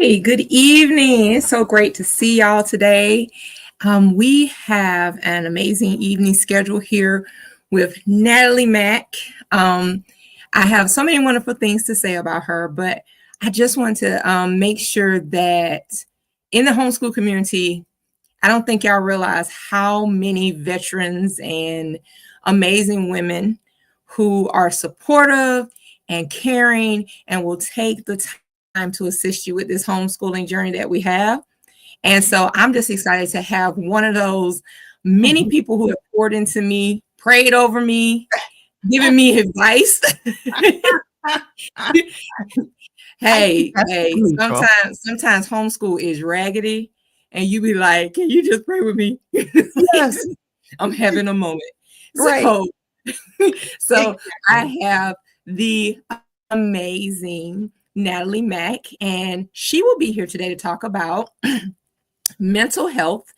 Hey, good evening. It's so great to see y'all today. We have an amazing evening schedule here with Natalie Mack. I have so many wonderful things to say about her, but I just want to make sure that in the homeschool community, I don't think y'all realize how many veterans and amazing women who are supportive and caring and will take the time to assist you with this homeschooling journey that we have. And so I'm just excited to have one of those many people who have poured into me, prayed over me, given me advice. Hey, sometimes homeschool is raggedy, and you be like, "Can you just pray with me?" Yes. I'm having a moment. Right. So I have the amazing Natalie Mack, and she will be here today to talk about mental health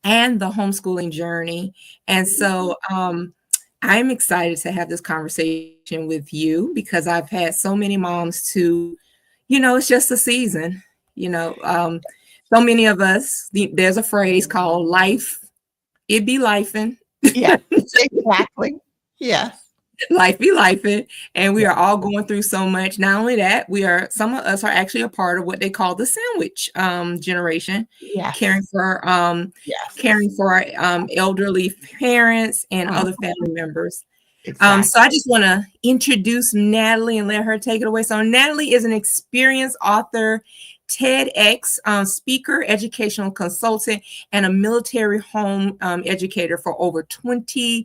and the homeschooling journey. And so I'm excited to have this conversation with you because I've had so many moms to, it's just a season, so many of us, there's a phrase called life, it be lifing. Yeah, exactly. Yes. Life be lifing, and we are all going through so much. Not only that, some of us are actually a part of what they call the sandwich generation, Yes. caring for our elderly parents and other family members. Exactly. So I just want to introduce Natalie and let her take it away. So Natalie is an experienced author, TEDx speaker, educational consultant, and a military home educator for over 25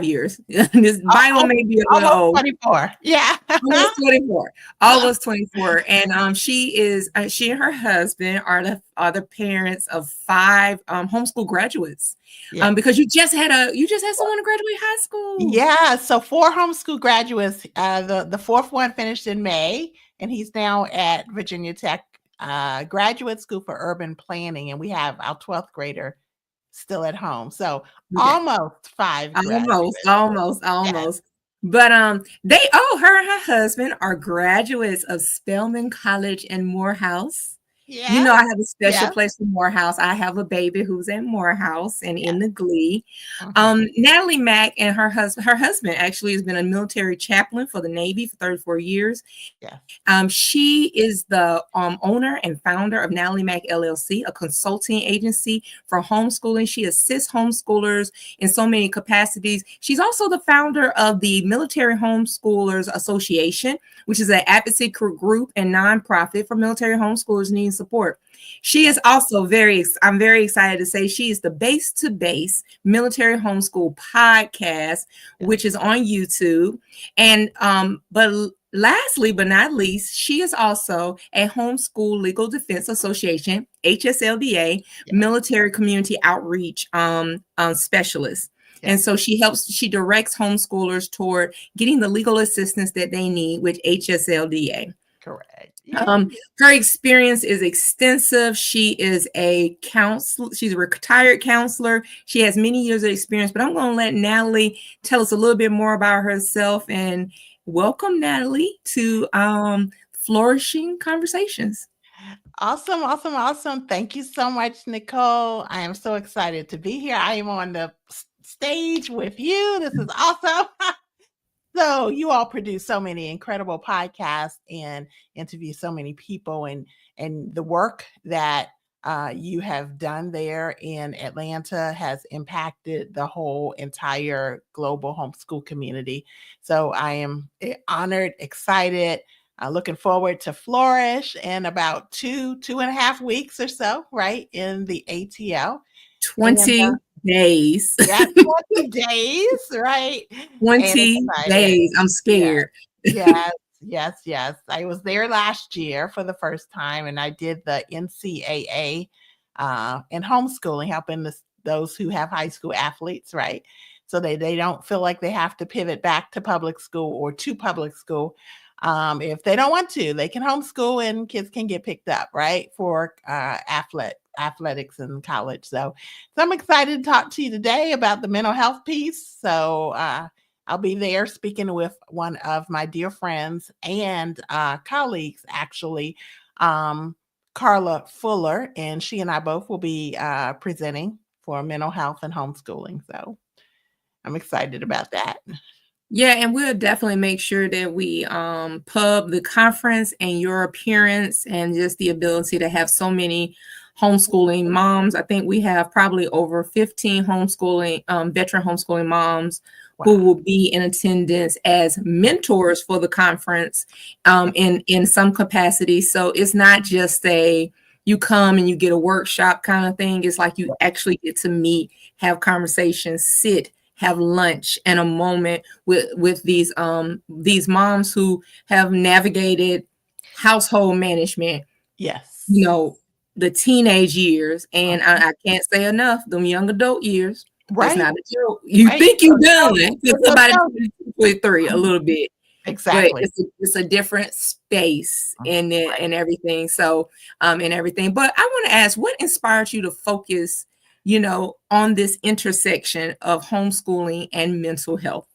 years. This Bible may be a little old. 24. Yeah. Almost 24. And she and her husband are the parents of 5 homeschool graduates. Yeah. Because you just had someone graduate high school. Yeah. So 4 homeschool graduates. The 4th one finished in May, and he's now at Virginia Tech Graduate School for Urban Planning, and we have our 12th grader still at home. So almost 5 graduates. Almost. But her and her husband are graduates of Spelman College in Morehouse. Yeah. I have a special place for Morehouse. I have a baby who's in Morehouse and in the Glee. Natalie Mack and her husband actually has been a military chaplain for the Navy for 34 years. Yeah. She is the owner and founder of Natalie Mack LLC, a consulting agency for homeschooling. She assists homeschoolers in so many capacities. She's also the founder of the Military Homeschoolers Association, which is an advocacy group and nonprofit for military homeschoolers needing support. She is also I'm very excited to say she is the Base to Base Military Homeschool podcast, which is on YouTube. And but lastly, but not least, she is also a Homeschool Legal Defense Association, HSLDA, military community outreach specialist. And so she directs homeschoolers toward getting the legal assistance that they need with HSLDA. Correct. Her experience is extensive. She is a counselor. She's a retired counselor. She has many years of experience, but I'm going to let Natalie tell us a little bit more about herself. And welcome, Natalie, to Flourishing Conversations. Awesome. Thank you so much, Nicole. I am so excited to be here. I am on the stage with you. This is awesome. So you all produce so many incredible podcasts and interview so many people, and the work that you have done there in Atlanta has impacted the whole entire global homeschool community. So I am honored, excited, looking forward to Flourish in about 2.5 weeks or so, right, in the ATL. 20 days. Yeah, 20 days, right? 20 days. I'm scared. Yes. I was there last year for the first time, and I did the NCAA in homeschooling, helping those who have high school athletes, right? So they don't feel like they have to pivot back to public school or to public school. If they don't want to, they can homeschool and kids can get picked up, right, for athletics in college. So I'm excited to talk to you today about the mental health piece. So I'll be there speaking with one of my dear friends and colleagues, actually, Carla Fuller, and she and I both will be presenting for mental health and homeschooling. So I'm excited about that. Yeah, and we'll definitely make sure that we pub the conference and your appearance and just the ability to have so many homeschooling moms. I think we have probably over 15 homeschooling veteran homeschooling moms who Wow. will be in attendance as mentors for the conference in some capacity. So it's not just a you come and you get a workshop kind of thing. It's like you actually get to meet, have conversations, sit, have lunch, and a moment with these moms who have navigated household management, Yes. you know, the teenage years, and I can't say enough, them young adult years. That's Right. not a joke. You Right. think you done because It's somebody so- 23 a little bit, but Exactly. it's a different space in it Right. and everything. So and everything. But I want to ask, what inspired you to focus, on this intersection of homeschooling and mental health?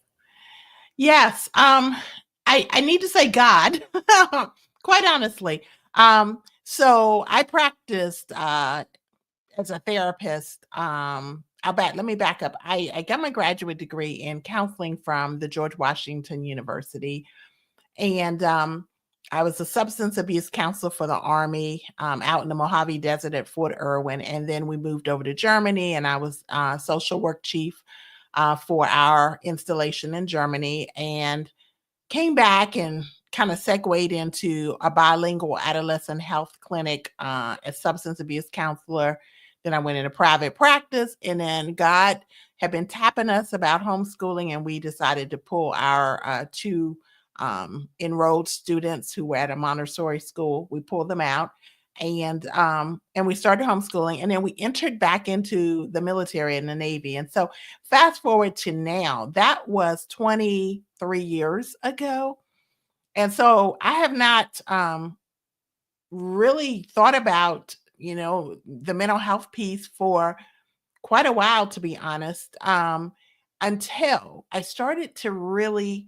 Yes. I need to say God, quite honestly. So I practiced as a therapist. Let me back up. I got my graduate degree in counseling from the George Washington University. And I was a substance abuse counselor for the Army out in the Mojave Desert at Fort Irwin. And then we moved over to Germany, and I was social work chief for our installation in Germany, and came back and kind of segued into a bilingual adolescent health clinic as substance abuse counselor. Then I went into private practice, and then God had been tapping us about homeschooling, and we decided to pull our two enrolled students who were at a Montessori school. We pulled them out, and we started homeschooling, and then we entered back into the military and the Navy. And so fast forward to now, that was 23 years ago. And so I have not really thought about, the mental health piece for quite a while, to be honest, until I started to really,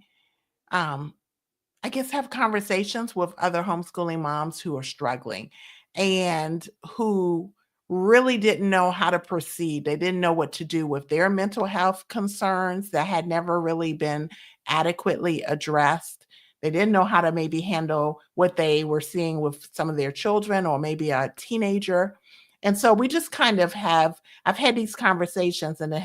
um, I guess, have conversations with other homeschooling moms who are struggling and who really didn't know how to proceed. They didn't know what to do with their mental health concerns that had never really been adequately addressed. They didn't know how to maybe handle what they were seeing with some of their children or maybe a teenager. And so we just kind of I've had these conversations, and it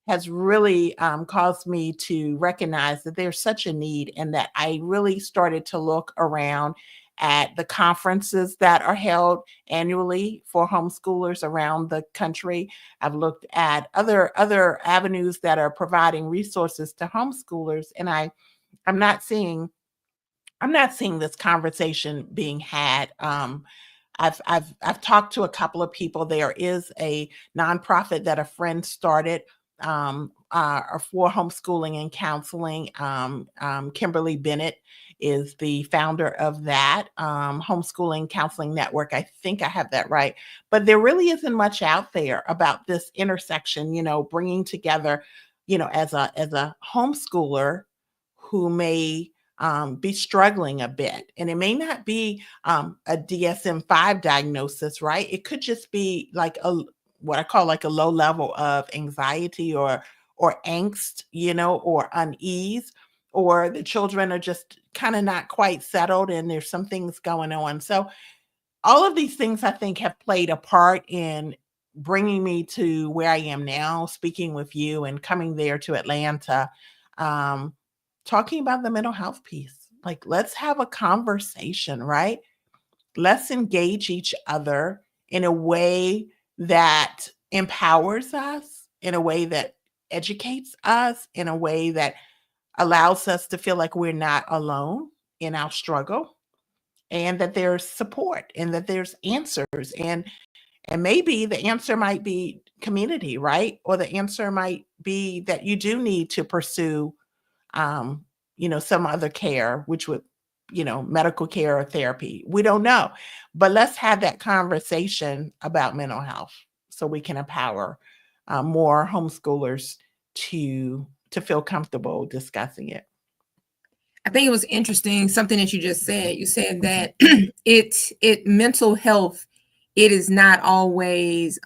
has really caused me to recognize that there's such a need, and that I really started to look around at the conferences that are held annually for homeschoolers around the country. I've looked at other avenues that are providing resources to homeschoolers, and I'm not seeing I'm not seeing this conversation being had. I've talked to a couple of people. There is a nonprofit that a friend started for homeschooling and counseling. Kimberly Bennett is the founder of that homeschooling counseling network. I think I have that right. But there really isn't much out there about this intersection. Bringing together, as a homeschooler who may be struggling a bit. And it may not be a DSM-5 diagnosis, right? It could just be like what I call like a low level of anxiety or angst, or unease, or the children are just kind of not quite settled and there's some things going on. So all of these things I think have played a part in bringing me to where I am now, speaking with you and coming there to Atlanta, um, talking about the mental health piece. Like, let's have a conversation, right? Let's engage each other in a way that empowers us, in a way that educates us, in a way that allows us to feel like we're not alone in our struggle, and that there's support and that there's answers. And maybe the answer might be community, right? Or the answer might be that you do need to pursue some other care, which would, medical care or therapy. We don't know. But let's have that conversation about mental health so we can empower more homeschoolers to to feel comfortable discussing it. I think it was interesting, something that you just said. You said that it mental health, it is not always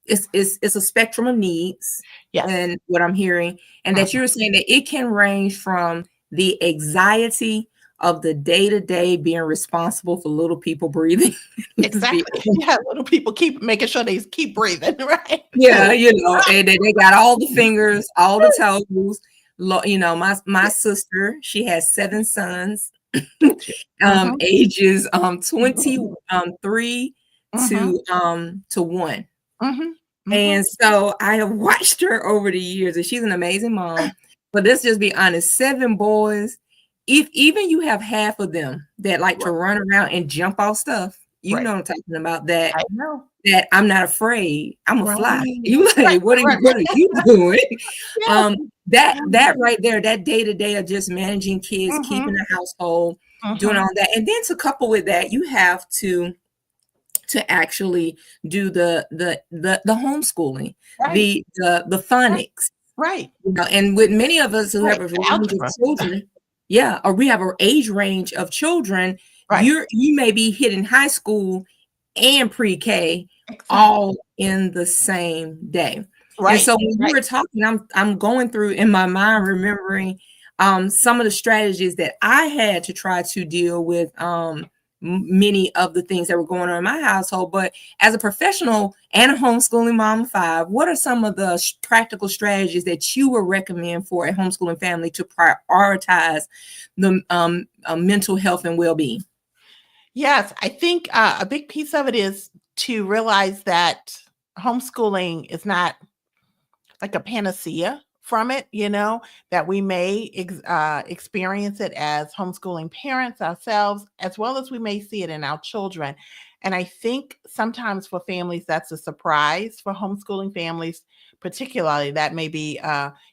it's a spectrum of needs, Yes. and what I'm hearing, and that you're saying that it can range from the anxiety of the day-to-day being responsible for little people breathing. Exactly. Yeah, little people keep making sure they keep breathing, right? Yeah, and they got all the fingers, all the toes. My sister, she has 7 sons, ages 23 to 1. And so I have watched her over the years, and she's an amazing mom. But let's just be honest, 7 boys, if even you have half of them that like to run around and jump off stuff, you know what I'm talking about, that I know. that I'm not afraid, I'm a fly. Right. You like, what are you doing? Yes. That right there, that day-to-day of just managing kids, keeping a household, doing all that. And then to couple with that, you have to actually do the homeschooling, Right. the phonics. Right. And with many of us who have a range of Algebra. children, or we have an age range of children, Right. you may be hitting high school and pre-K all in the same day. And so when you were talking, I'm going through in my mind, remembering some of the strategies that I had to try to deal with many of the things that were going on in my household. But as a professional and a homeschooling mom of 5, what are some of the practical strategies that you would recommend for a homeschooling family to prioritize the mental health and well-being? Yes, I think a big piece of it is to realize that homeschooling is not like a panacea from it, that we may experience it as homeschooling parents ourselves, as well as we may see it in our children. And I think sometimes for families, that's a surprise. For homeschooling families, particularly, that may be,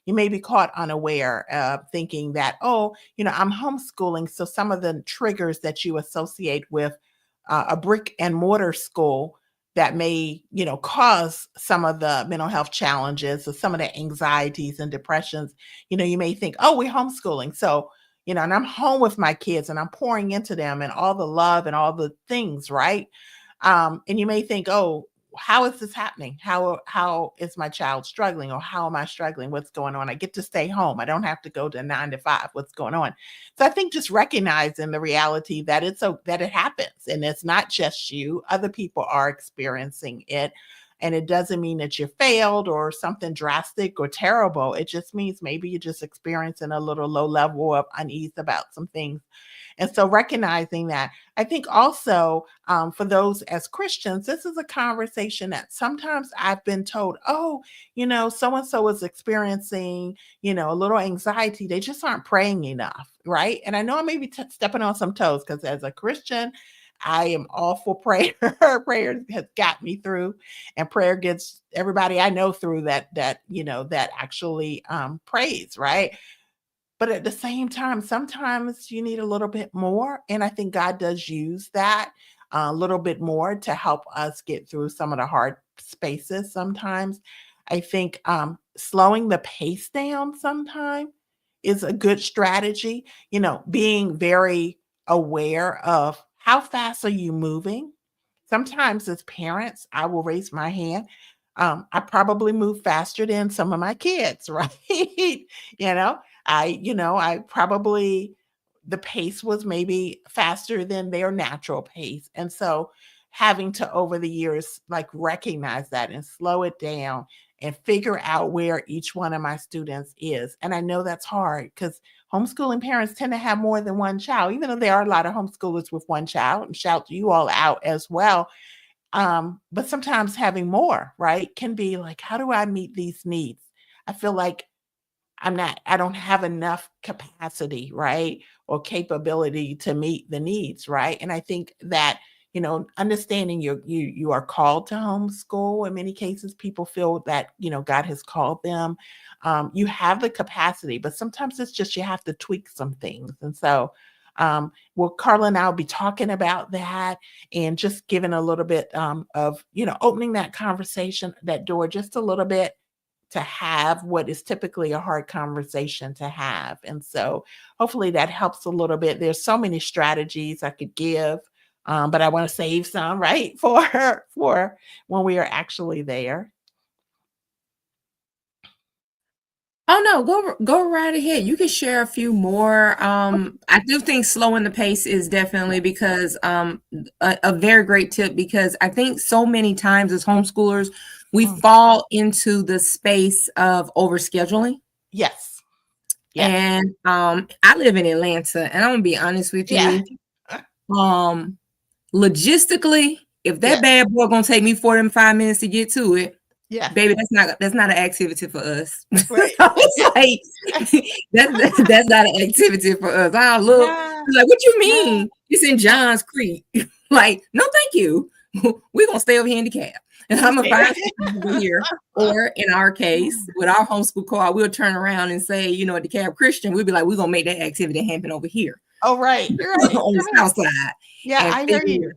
you may be caught unaware, thinking that, I'm homeschooling. So some of the triggers that you associate with a brick and mortar school that may, cause some of the mental health challenges or some of the anxieties and depressions, you may think, oh, we're homeschooling. So, and I'm home with my kids and I'm pouring into them and all the love and all the things, right? And you may think, oh, how is this happening? How is my child struggling, or how am I struggling? What's going on? I get to stay home. I don't have to go to 9 to 5. What's going on? So I think just recognizing the reality that that it happens, and it's not just you. Other people are experiencing it. And it doesn't mean that you failed or something drastic or terrible. It just means maybe you're just experiencing a little low level of unease about some things. And so recognizing that, I think also for those as Christians, this is a conversation that sometimes I've been told, oh, so-and-so is experiencing, a little anxiety. They just aren't praying enough, right? And I know I may be stepping on some toes, because as a Christian, I am all for prayer. Prayer has got me through, and prayer gets everybody I know through that actually prays, right? But at the same time, sometimes you need a little bit more. And I think God does use that a little bit more to help us get through some of the hard spaces sometimes. I think slowing the pace down sometime is a good strategy. Being very aware of how fast are you moving. Sometimes as parents, I will raise my hand. I probably move faster than some of my kids, right? I probably, the pace was maybe faster than their natural pace. And so having to, over the years, like recognize that and slow it down and figure out where each one of my students is. And I know that's hard, because homeschooling parents tend to have more than one child, even though there are a lot of homeschoolers with one child, and shout you all out as well. But sometimes having more, right, can be like, how do I meet these needs? I feel like I don't have enough capacity, right, or capability to meet the needs, right? And I think that, understanding you are called to homeschool. In many cases, people feel that, God has called them. You have the capacity, but sometimes it's just, you have to tweak some things. And so, Carla and I will be talking about that, and just giving a little bit of, opening that conversation, that door just a little bit, to have what is typically a hard conversation to have. And so hopefully that helps a little bit. There's so many strategies I could give, but I want to save some, right, for when we are actually there. Oh no, go right ahead. You can share a few more. I do think slowing the pace is definitely because a very great tip, because I think so many times as homeschoolers we Mm. fall into the space of overscheduling. Yes. Yes. And I live in Atlanta, and I'm gonna be honest with Yeah. you. Logistically, if that Yes. bad boy gonna take me 45 minutes to get to it, Yes. baby, that's not an activity for us. Right. I was like, that's not an activity for us. I look Yeah. like, what you Yeah. mean? It's in Johns Creek. Like, no, thank you. We're gonna stay over here in the cab. And I'm gonna find something over here. Or in our case, with our homeschool co-op, we'll turn around and say, at the Cab Christian, we'll be like, we're gonna make that activity happen over here. Oh, right. Right. On the south side. Yeah, And I hear figure you. it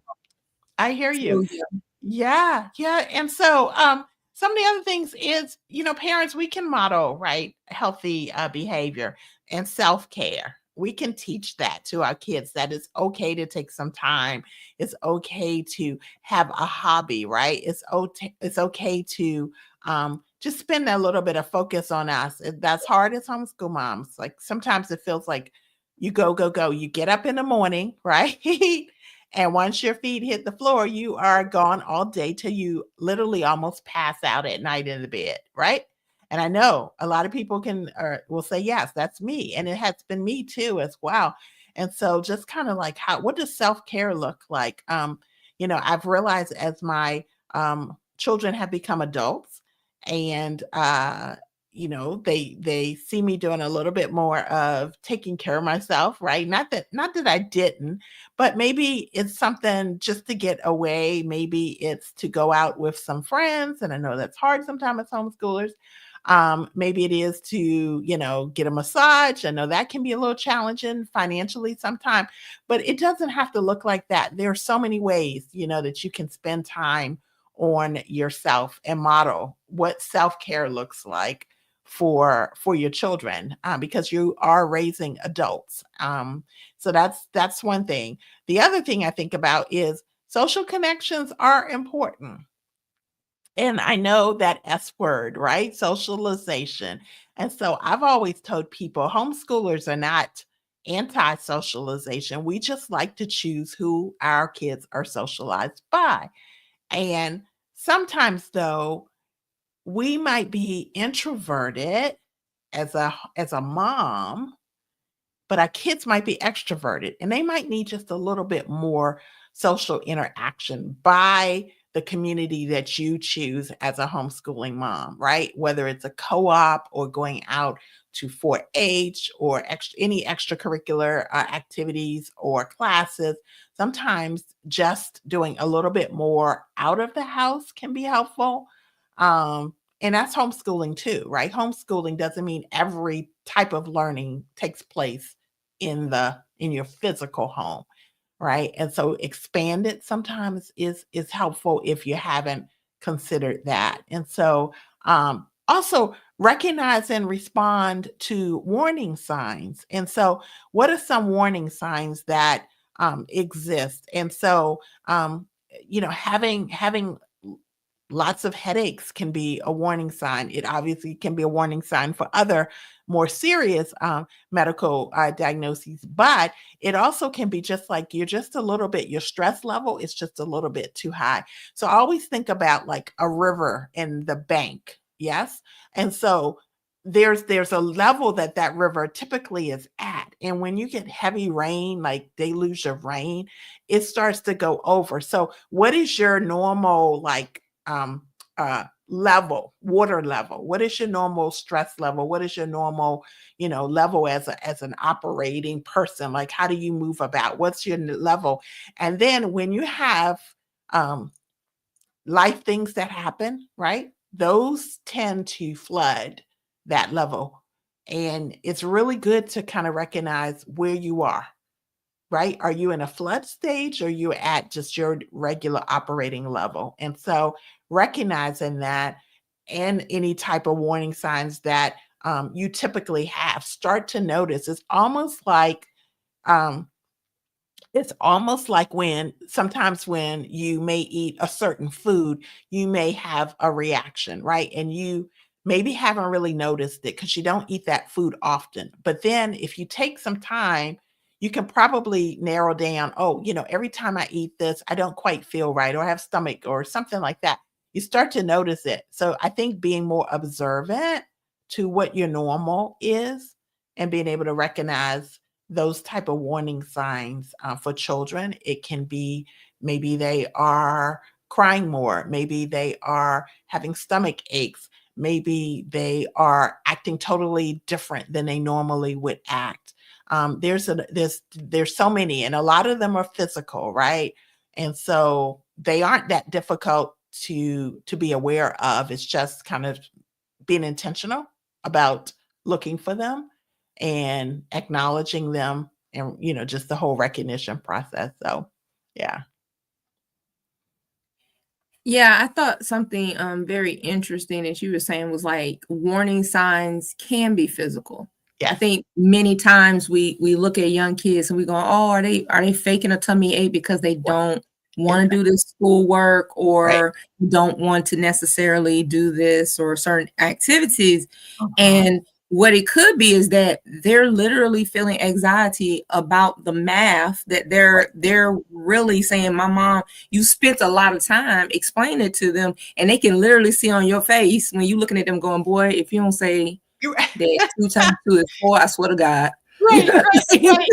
I hear out. you. So, yeah. Yeah, yeah. And so some of the other things is, parents, we can model, right, healthy behavior and self-care. We can teach that to our kids, that it's okay to take some time. It's okay to have a hobby, right? It's okay to just spend a little bit of focus on us. That's hard as homeschool moms. Like sometimes it feels like you go, go, go. You get up in the morning, right? And once your feet hit the floor, you are gone all day till you literally almost pass out at night in the bed, right? And I know a lot of people will say, yes, that's me. And it has been me too as well. And so just kind of like what does self-care look like? I've realized as my children have become adults and they see me doing a little bit more of taking care of myself, right? Not that I didn't, but maybe it's something just to get away. Maybe it's to go out with some friends, and I know that's hard sometimes as homeschoolers. Maybe it is to, get a massage. I know that can be a little challenging financially sometimes, but it doesn't have to look like that. There are so many ways, that you can spend time on yourself and model what self-care looks like for your children, because you are raising adults. So that's one thing. The other thing I think about is social connections are important. And I know that S word, right? Socialization. And so I've always told people homeschoolers are not anti-socialization. We just like to choose who our kids are socialized by. And sometimes though, we might be introverted as a mom, but our kids might be extroverted and they might need just a little bit more social interaction by the community that you choose as a homeschooling mom, right? Whether it's a co-op or going out to 4-H or any extracurricular activities or classes. Sometimes just doing a little bit more out of the house can be helpful. And that's homeschooling too, right? Homeschooling doesn't mean every type of learning takes place in your physical home, right? And so expand it sometimes is helpful if you haven't considered that. And so also recognize and respond to warning signs. And so what are some warning signs that exist? And so having lots of headaches can be a warning sign. It obviously can be a warning sign for other more serious medical diagnoses, but it also can be just like your stress level is just a little bit too high. So I always think about like a river in the bank. Yes. And so there's a level that river typically is at. And when you get heavy rain, like deluge of rain, it starts to go over. So what is your normal water level? What is your normal stress level? What is your normal, level as an operating person? Like, how do you move about? What's your level? And then when you have life things that happen, right? Those tend to flood that level. And it's really good to kind of recognize where you are, right? Are you in a flood stage or you at just your regular operating level? And so recognizing that and any type of warning signs that you typically have, start to notice. Um, it's almost like when sometimes when you may eat a certain food, you may have a reaction, right? And you maybe haven't really noticed it because you don't eat that food often. But then if you take some time, you can probably narrow down, oh, every time I eat this, I don't quite feel right, or I have stomach or something like that. You start to notice it. So I think being more observant to what your normal is and being able to recognize those type of warning signs for children. It can be maybe they are crying more, maybe they are having stomach aches, maybe they are acting totally different than they normally would act. There's so many, and a lot of them are physical, right? And so they aren't that difficult to be aware of. It's just kind of being intentional about looking for them and acknowledging them, and just the whole recognition process. So yeah. Yeah, I thought something very interesting that you were saying was like warning signs can be physical. I Yes. think many times we look at young kids and we go, "Oh, are they faking a tummy ache because they don't want to do this schoolwork Right. or don't want to necessarily do this or certain activities?" Uh-huh. And what it could be is that they're literally feeling anxiety about the math that they're really saying, "My mom, you spent a lot of time explaining it to them," and they can literally see on your face when you're looking at them going, "Boy, if you don't say You're that 2 times 2 is 4, I swear to God." You right, know what I'm saying? right.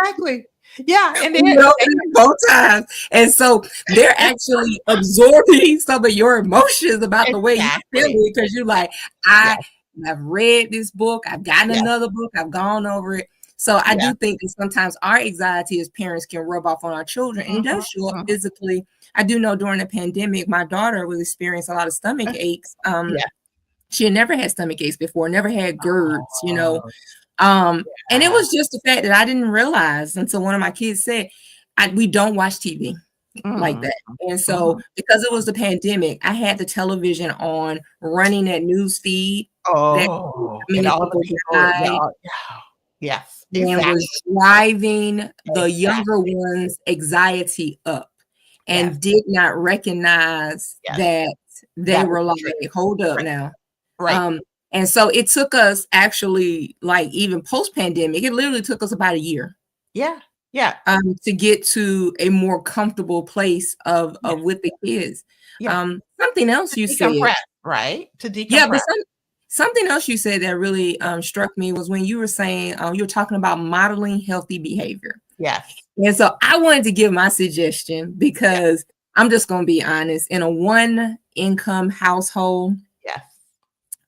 Exactly. Yeah, and You know, both times. And so they're actually absorbing some of your emotions about the way you feel exactly. it because you're like, Yeah, I've read this book, I've gotten yeah, another book, I've gone over it. So I yeah. do think that sometimes our anxiety as parents can rub off on our children, and it Mhm, does show up mhm. physically. I do know during the pandemic, my daughter was experiencing a lot of stomach aches. Yeah. She had never had stomach aches before, never had GERDs, Oh, and it yeah. was just the fact that I didn't realize until one of my kids said, we don't watch TV like Mm, that. And so mhm. because it was the pandemic, I had the television on running that news feed that how Oh, and many all the people people, died yeah. Yes, and was exactly, driving the younger exactly. ones' anxiety up Yes, and did not recognize yes. that they That was were the like, truth. hold up Right, now. right. Um, and so it took us actually, like even post-pandemic, it literally took us about a year Yeah, yeah, to get to a more comfortable place yeah, with the kids. yeah. Something else To you said, decompress, right? To yeah, but decompress. something else you said that really struck me was when you were saying you were talking about modeling healthy behavior. Yes, And so I wanted to give my suggestion yeah, because I'm just going to be honest. In a one income household, yes,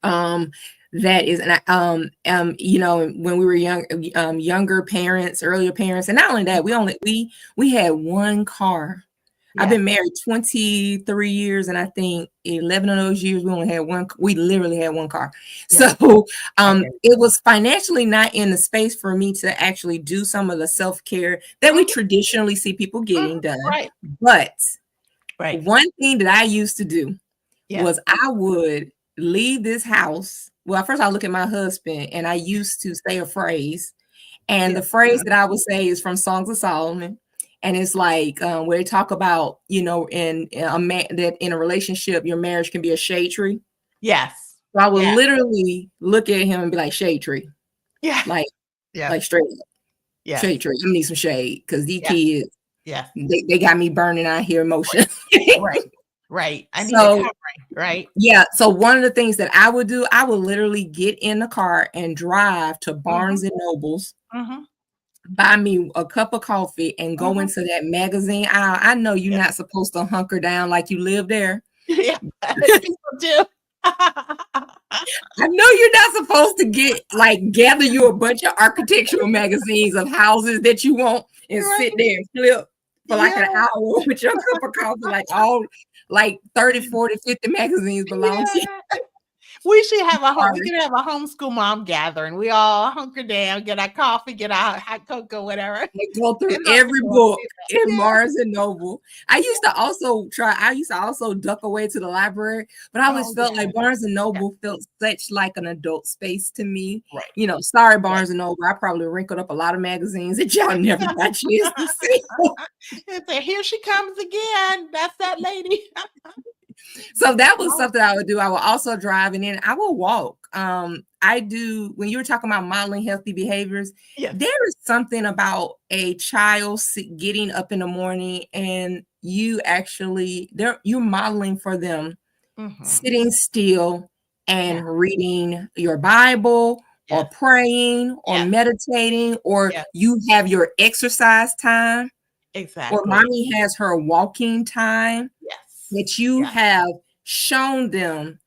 um, that is, and when we were younger parents, earlier parents, and not only that, we had one car. I've yes. been married 23 years, and I think 11 of those years we only had one. We literally had one car. Yeah, So I hear you. it was financially not in the space for me to actually do some of the self-care that we Mhm, traditionally see people mhm. getting done. Right, But right. one thing that I used to do Yes, was I would leave this house. Well, first I look at my husband, and I used to say a phrase, and yeah. the phrase that I would say is from Songs of Solomon. And it's like where they talk about, in a man that in a relationship, your marriage can be a shade tree. Yes. So I would Yeah, literally look at him and be like, shade tree, yeah, like yes, straight up, shade yes, tree. I need some shade because these yes, kids, yes. they got me burning out here Right, emotion. right, right. I need a So covering, right? yeah, so one of the things that I would do, I would literally get in the car and drive to Mhm, Barnes and Nobles, mhm, buy me a cup of coffee, and go mhm. into that magazine aisle. I know you're Yeah, not supposed to hunker down like you live there. yeah, people do. I know you're not supposed to gather you a bunch of architectural magazines of houses that you want and sit Right. there and flip for like Yeah, an hour with your cup of coffee, like all like 30, 40, 50 magazines belong to you. yeah. We should have we Sorry. could have a homeschool mom gathering. We all hunker down, get our coffee, get our hot cocoa, whatever. I go through And every homeschool. book in Yeah. Barnes and Noble. I used to also duck away to the library, but I always Oh, felt yeah. like Barnes and Yeah. Noble felt such like an adult space to me. Right. You know, sorry, Right. Barnes and Noble. I probably wrinkled up a lot of magazines that y'all never got a chance to see. And say, here she comes again. That's that lady. So that was something I would do. I would also drive, and then I will walk. I do, when you were talking about modeling healthy behaviors, Yes. there is something about a child getting up in the morning and you're modeling for them sitting still and reading your Bible or Yes. praying or Yes. meditating, or Yes. you have your exercise time, or Exactly. mommy has her walking time, Yes. that you Yes. have shown them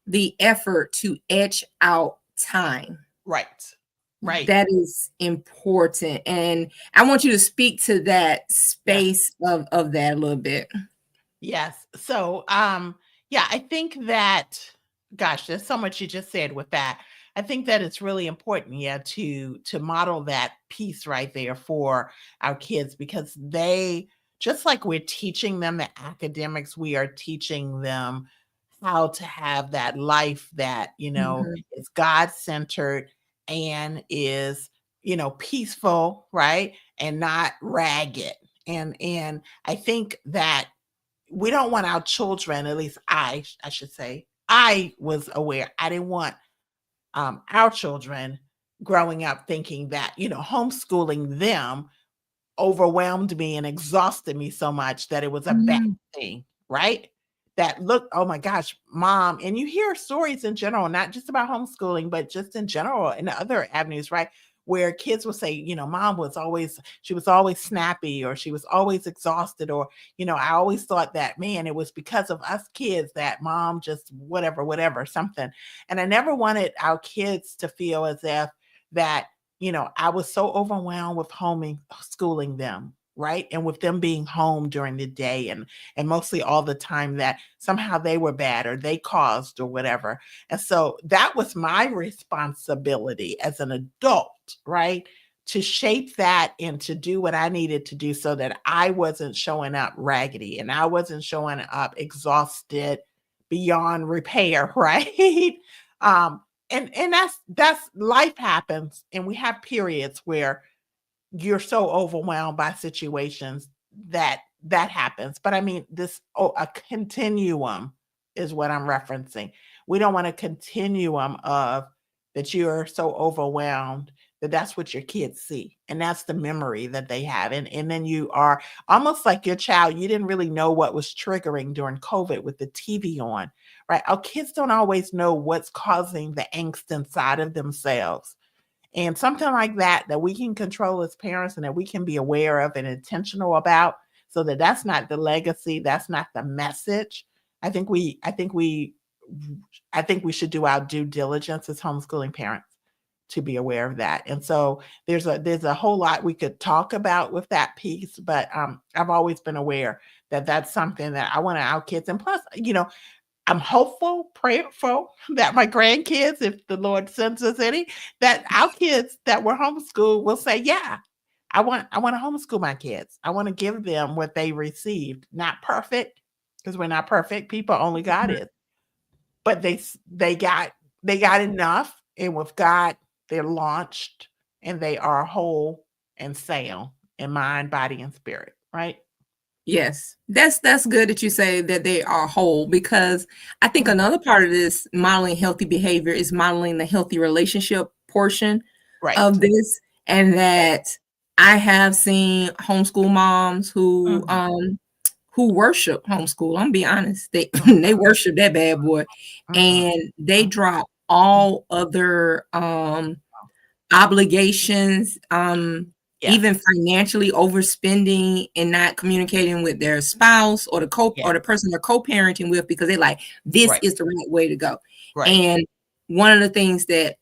the effort to etch out time. Right. Right. That is important. And I want you to speak to that space of that a little bit. Yes. So, yeah, I think that, gosh, there's so much you just said with that. I think that it's really important, yeah, to model that piece right there for our kids, because they, just like we're teaching them the academics, we are teaching them how to have that life that, is God-centered and is, peaceful, right? And not ragged. And I think that we don't want our children, at least I should say, I was aware. I didn't want our children growing up thinking that, homeschooling them overwhelmed me and exhausted me so much that it was a bad thing, right? That look, oh my gosh, mom, and you hear stories in general, not just about homeschooling, but just in general in other avenues, right? Where kids will say, mom she was always snappy, or she was always exhausted, or, I always thought that, man, it was because of us kids that mom just whatever, something. And I never wanted our kids to feel as if that, I was so overwhelmed with homeschooling them, right? And with them being home during the day and mostly all the time, that somehow they were bad or they caused or whatever. And so that was my responsibility as an adult, right? To shape that and to do what I needed to do so that I wasn't showing up raggedy and I wasn't showing up exhausted beyond repair, right? And that's life happens, and we have periods where you're so overwhelmed by situations that happens. But I mean, a continuum is what I'm referencing. We don't want a continuum of that you're so overwhelmed that that's what your kids see, and that's the memory that they have. And then you are almost like your child, you didn't really know what was triggering during COVID with the TV on, right? Our kids don't always know what's causing the angst inside of themselves. And something like that we can control as parents and that we can be aware of and intentional about, so that that's not the legacy, that's not the message. I think we should do our due diligence as homeschooling parents to be aware of that. And so there's a whole lot we could talk about with that piece, but I've always been aware that that's something that I want our kids. And plus, I'm hopeful, prayerful that my grandkids, if the Lord sends us any, that our kids that were homeschooled will say, yeah, I want to homeschool my kids. I want to give them what they received. Not perfect, because we're not perfect people, only God is. But they got enough, and with God, they're launched, and they are whole and sound in mind, body, and spirit, right? Yes, that's good that you say that they are whole, because I think another part of this modeling healthy behavior is modeling the healthy relationship portion Right. of this, and that I have seen homeschool moms who worship homeschool. I'm gonna be honest, they they worship that bad boy, and they drop all other obligations, even financially overspending and not communicating with their spouse or the person they're co-parenting with, because they're like, this is the right way to go. And one of the things that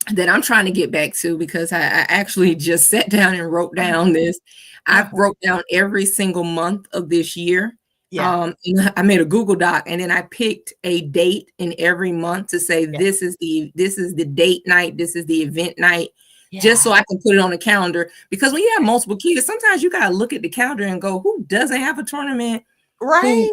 I'm trying to get back to, because I actually just sat down and wrote down this. I wrote down every single month of this year Yeah. And I made a Google Doc, and then I picked a date in every month to say Yeah. this is the date night, this is the event night, just Yeah. so I can put it on the calendar. Because when you have multiple kids, sometimes you gotta look at the calendar and go, who doesn't have a tournament? Who Right.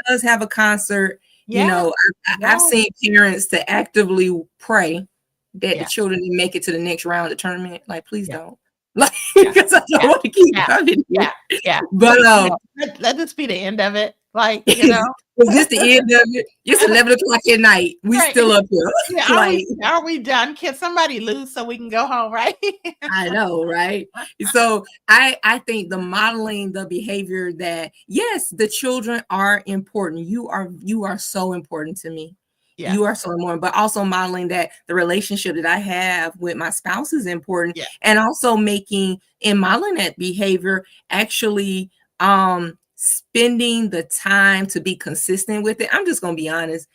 does have a concert? You Yeah. know, I've Right. seen parents to actively pray that the Yeah. children didn't make it to the next round of the tournament. Like, please Yeah. don't. Like, Yeah. because I don't Yeah. want to keep Yeah. coming here. Yeah. Yeah. But Like, let this be the end of it. Like, is this the end of it? It's 11 o'clock at night. We right. still up here. Yeah. Like, Are we done? Can somebody lose so we can go home? Right. I know, right? So I think the modeling the behavior that, yes, the children are important. You are so important to me. Yeah. You are so important, but also modeling that the relationship that I have with my spouse is important, Yeah. and also making and modeling that behavior, actually spending the time to be consistent with it. I'm just gonna be honest.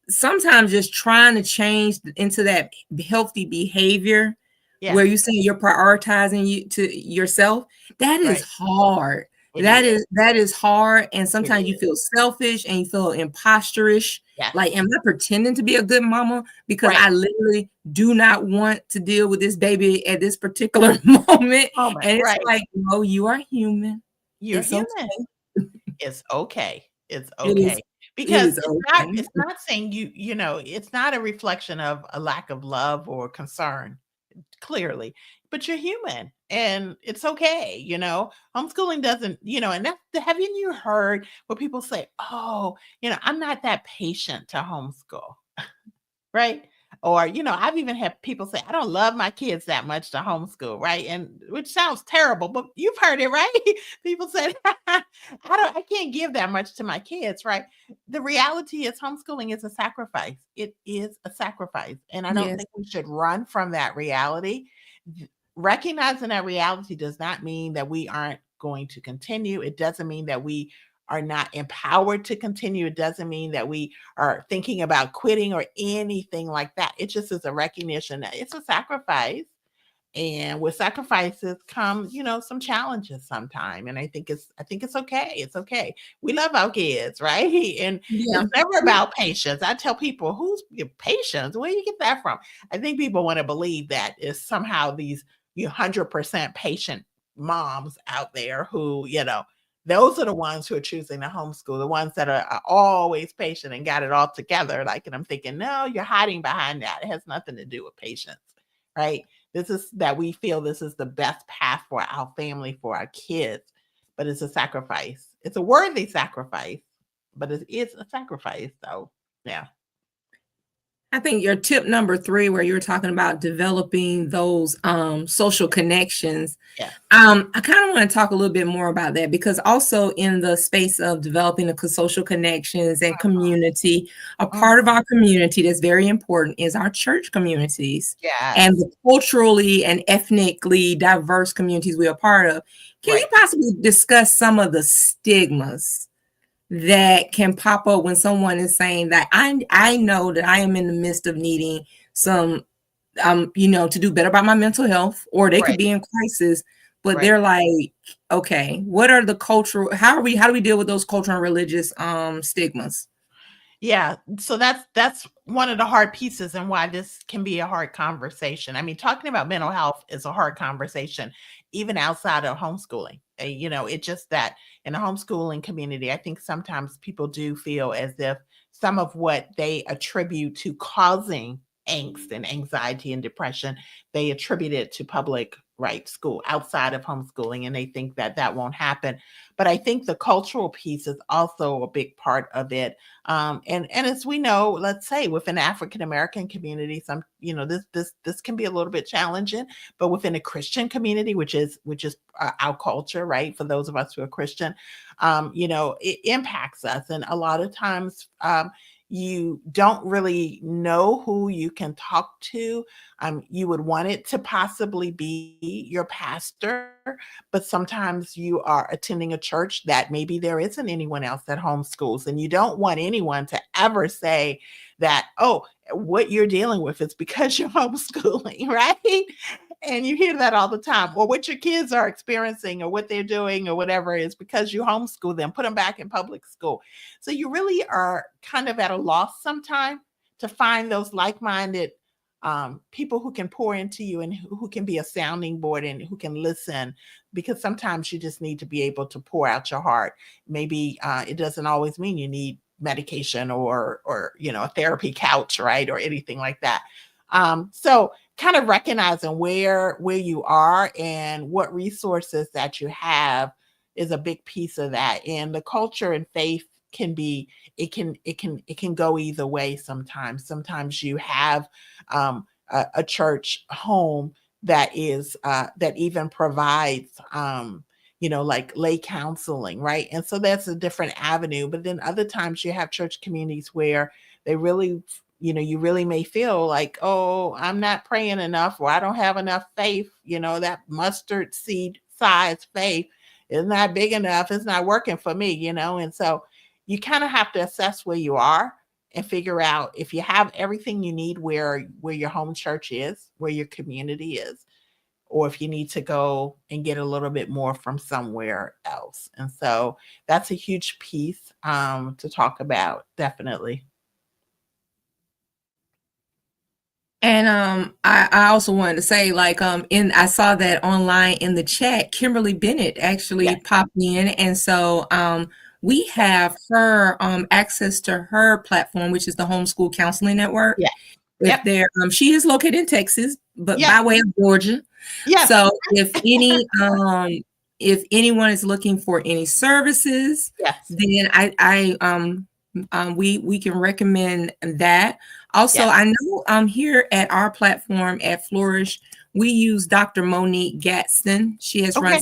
Sometimes just trying to change into that healthy behavior Yeah. where you say you're prioritizing you to yourself, that is Right. hard. It is. That is hard. And It sometimes you is. feel selfish and you feel imposterish. Yes. Like, am I pretending to be a good mama because Right. I literally do not want to deal with this baby at this particular moment? Moment. And it's Right. like, no, you are human. You're It's okay. human. It's okay. It's It is. okay. It Because is okay. it's not saying it's not a reflection of a lack of love or concern, clearly, but you're human and it's okay. Homeschooling doesn't, and haven't you heard where people say, oh, I'm not that patient to homeschool. Right? Or, I've even had people say, I don't love my kids that much to homeschool, right? And which sounds terrible, but you've heard it, right? People said, I can't give that much to my kids, right? The reality is homeschooling is a sacrifice. It is a sacrifice. And I don't Yes. think we should run from that reality. Recognizing that reality does not mean that we aren't going to continue. It doesn't mean that we are not empowered to continue. It doesn't mean that we are thinking about quitting or anything like that. It just is a recognition that it's a sacrifice. And with sacrifices come, some challenges sometime. And I think it's okay. It's okay. We love our kids, right? And Yeah. it's never about patience. I tell people, who's your patience? Where do you get that from? I think people want to believe that is somehow these 100% patient moms out there who, those are the ones who are choosing to homeschool, the ones that are always patient and got it all together. Like, and I'm thinking, no, you're hiding behind that. It has nothing to do with patience, right? This is that we feel this is the best path for our family, for our kids, but it's a sacrifice. It's a worthy sacrifice, but it is a sacrifice. So, yeah. I think your tip number 3, where you were talking about developing those social connections, Yeah. I kind of want to talk a little bit more about that, because also in the space of developing the social connections and community, a Mhm. part of our community that's very important is our church communities and Yes. the culturally and ethnically diverse communities we are part of. Can you Right. possibly discuss some of the stigmas that can pop up when someone is saying that I know that I am in the midst of needing some to do better by my mental health, or they could Right. be in crisis, but Right. they're like, okay, what are the cultural how do we deal with those cultural and religious stigmas? Yeah, so that's one of the hard pieces and why this can be a hard conversation. I mean, talking about mental health is a hard conversation, even outside of homeschooling. It's just that in the homeschooling community, I think sometimes people do feel as if some of what they attribute to causing angst and anxiety and depression, they attribute it to public school outside of homeschooling, and they think that that won't happen. But I think the cultural piece is also a big part of it. And as we know, let's say within the African American community, this can be a little bit challenging, but within a Christian community, which is our culture, right? For those of us who are Christian, it impacts us, and a lot of times, you don't really know who you can talk to. You would want it to possibly be your pastor, but sometimes you are attending a church that maybe there isn't anyone else that homeschools, and you don't want anyone to ever say that, oh, what you're dealing with is because you're homeschooling, right? And you hear that all the time, or what your kids are experiencing or what they're doing or whatever it is, because you homeschool them, put them back in public school. So you really are kind of at a loss sometime to find those like-minded people who can pour into you and who can be a sounding board and who can listen, because sometimes you just need to be able to pour out your heart. Maybe it doesn't always mean you need medication or a therapy couch, right, or anything like that. So kind of recognizing where you are and what resources that you have is a big piece of that. And the culture and faith can be, it can go either way sometimes. Sometimes you have a church home that is that even provides like lay counseling, right? And so that's a different avenue. But then other times you have church communities where they really, you really may feel like, oh, I'm not praying enough, or I don't have enough faith. That mustard seed size faith is not big enough. It's not working for me, and so you kind of have to assess where you are and figure out if you have everything you need where your home church is, where your community is, or if you need to go and get a little bit more from somewhere else. And so that's a huge piece to talk about, definitely. And I also wanted to say, like, I saw that online in the chat, Kimberly Bennett actually popped in, and so we have her access to her platform, which is the Homeschool Counseling Network. Yeah. If there, she is located in Texas, but Yep. by way of Georgia. Yes. So if anyone is looking for any services, Yes. then we can recommend that. Also, Yes. I know here at our platform at Flourish, we use Dr. Monique Gadsden. She has run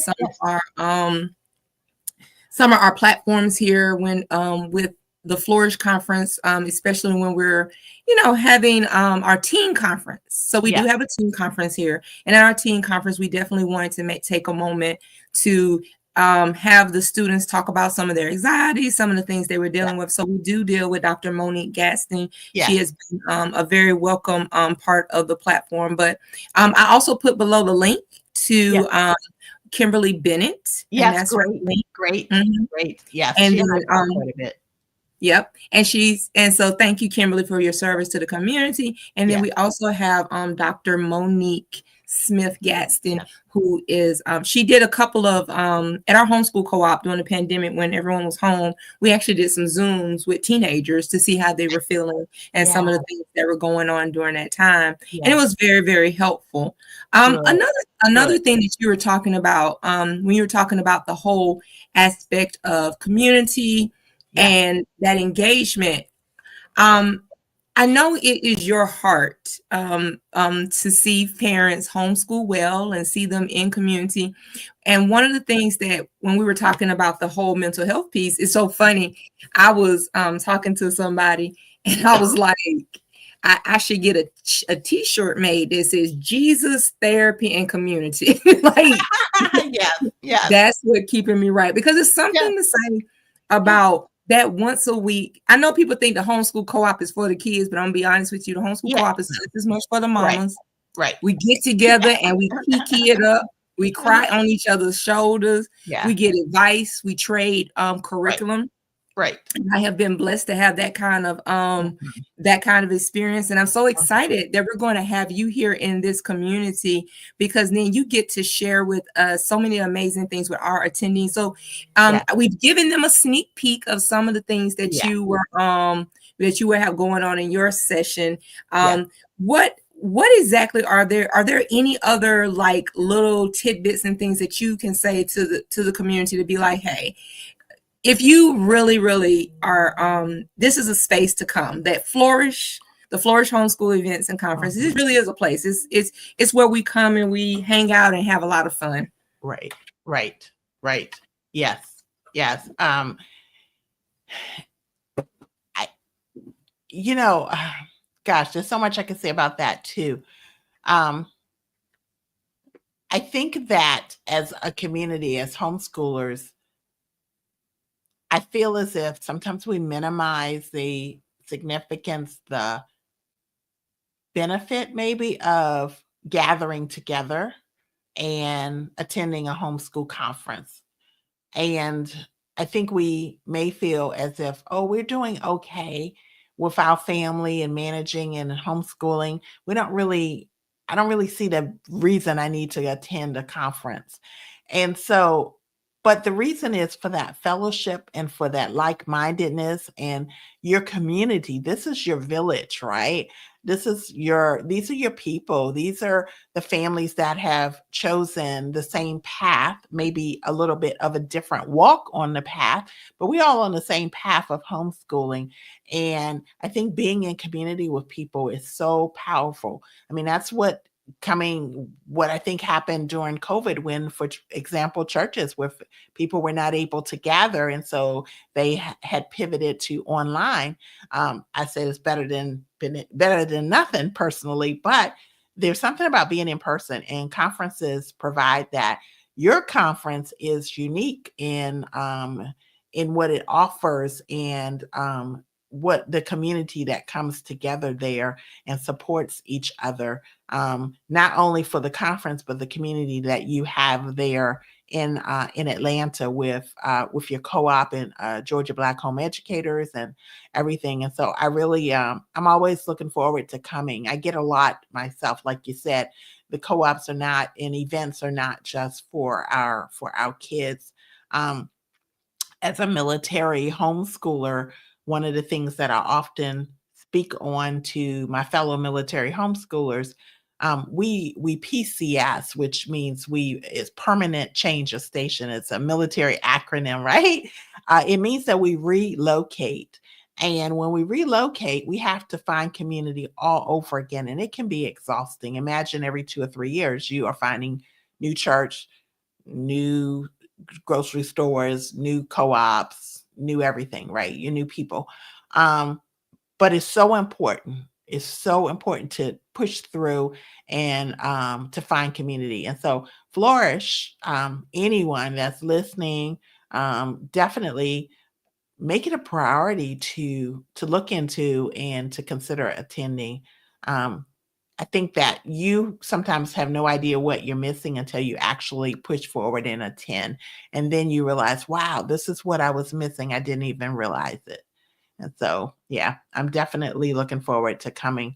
some of our platforms here when with the Flourish Conference, especially when we're, having our teen conference. So we do have a teen conference here. And at our teen conference, we definitely wanted to take a moment to have the students talk about some of their anxieties, some of the things they were dealing with. So we do deal with Dr. Monique Gadsden. She has been a very welcome part of the platform. But I also put below the link to Kimberly Bennett. Yes, and that's great. Yes, and she then, quite a bit. Yep. And so thank you, Kimberly, for your service to the community. And then we also have Dr. Monique Smith Gadsden, who is, she did a couple of, at our homeschool co-op during the pandemic when everyone was home, we actually did some Zooms with teenagers to see how they were feeling and some of the things that were going on during that time. And it was very, very helpful. Another thing that you were talking about, when you were talking about the whole aspect of community, and that engagement, I know it is your heart to see parents homeschool well and see them in community. And one of the things that when we were talking about the whole mental health piece, it's so funny. I was talking to somebody and I was like, I should get a t-shirt made that says Jesus, therapy, and community. Like, that's what keeping me right, because it's something to say about that once a week. I know people think the homeschool co-op is for the kids, but I'm gonna be honest with you, the homeschool co-op is just as much for the mamas. Right. We get together and we kiki it up. We cry on each other's shoulders. We get advice. We trade curriculum. Right. I have been blessed to have that kind of experience, and I'm so excited that we're going to have you here in this community, because then you get to share with us so many amazing things with our attendees. So we've given them a sneak peek of some of the things that you will have going on in your session. What exactly are there any other like little tidbits and things that you can say to the community to be like, hey, if you really, really are, this is a space to come, that Flourish, the Flourish Homeschool Events and Conferences, this really is a place. It's where we come and we hang out and have a lot of fun. Right. Yes. Gosh, there's so much I can say about that too. I think that as a community, as homeschoolers, I feel as if sometimes we minimize the significance, the benefit maybe of gathering together and attending a homeschool conference. And I think we may feel as if, oh, we're doing okay with our family and managing and homeschooling. I don't really see the reason I need to attend a conference. And so, but the reason is for that fellowship and for that like-mindedness and your community. This is your village, right? These are your people. These are the families that have chosen the same path, maybe a little bit of a different walk on the path, but we all on the same path of homeschooling. And I think being in community with people is so powerful. I mean, that's what I think happened during COVID when, for example, churches where people were not able to gather. And so they had pivoted to online. I say it's better than nothing personally, but there's something about being in person, and conferences provide that. Your conference is unique in what it offers and what the community that comes together there and supports each other, not only for the conference, but the community that you have there in Atlanta with your co-op and Georgia Black Home Educators and everything. And so I really, I'm always looking forward to coming. I get a lot myself, like you said. The co-ops are not, and events are not just for our kids. As a military homeschooler, one of the things that I often speak on to my fellow military homeschoolers, we PCS, which means is permanent change of station. It's a military acronym, right? It means that we relocate. And when we relocate, we have to find community all over again. And it can be exhausting. Imagine every 2 or 3 years, you are finding new church, new grocery stores, new co-ops, new everything, right? Your new people. But it's so important. It's so important to push through and to find community. And so Flourish, anyone that's listening, definitely make it a priority to look into and to consider attending. I think that you sometimes have no idea what you're missing until you actually push forward and attend. And then you realize, wow, this is what I was missing. I didn't even realize it. And so, yeah, I'm definitely looking forward to coming.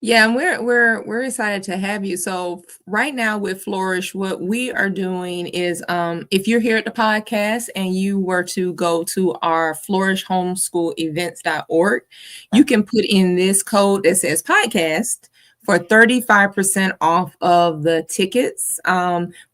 Yeah, and we're excited to have you. So right now with Flourish, what we are doing is if you're here at the podcast and you were to go to our flourishhomeschoolevents.org, you can put in this code that says podcast for 35% off of the tickets.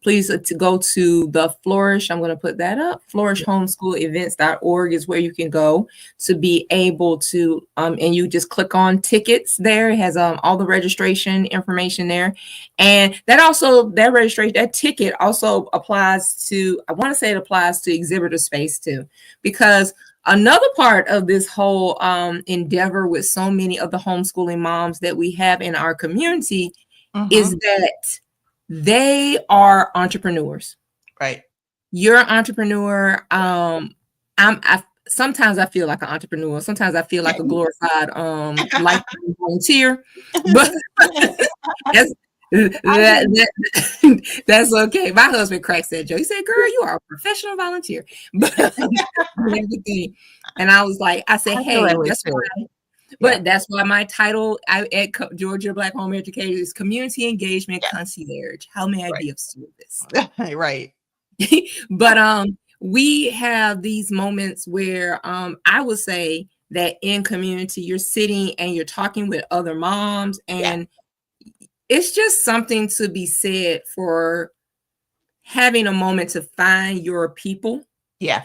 Please to go to the Flourish. I'm going to put that up. Flourishhomeschoolevents.org is where you can go to be able to, and you just click on tickets there. It has all the registration information there. And that ticket also applies to, I want to say it applies to exhibitor space too, because another part of this whole endeavor with so many of the homeschooling moms that we have in our community is that they are entrepreneurs. Right. You're an entrepreneur. Sometimes I feel like an entrepreneur. Sometimes I feel like a glorified lifetime volunteer. But that's okay. My husband cracks that joke. He said, "Girl, you are a professional volunteer." But everything. And I was like, I said, "Hey, that's why." But that's why my title at Georgia Black Home Educators is Community Engagement Concierge. How may I be of service? Right. But we have these moments where I would say that in community, you're sitting and you're talking with other moms, and it's just something to be said for having a moment to find your people,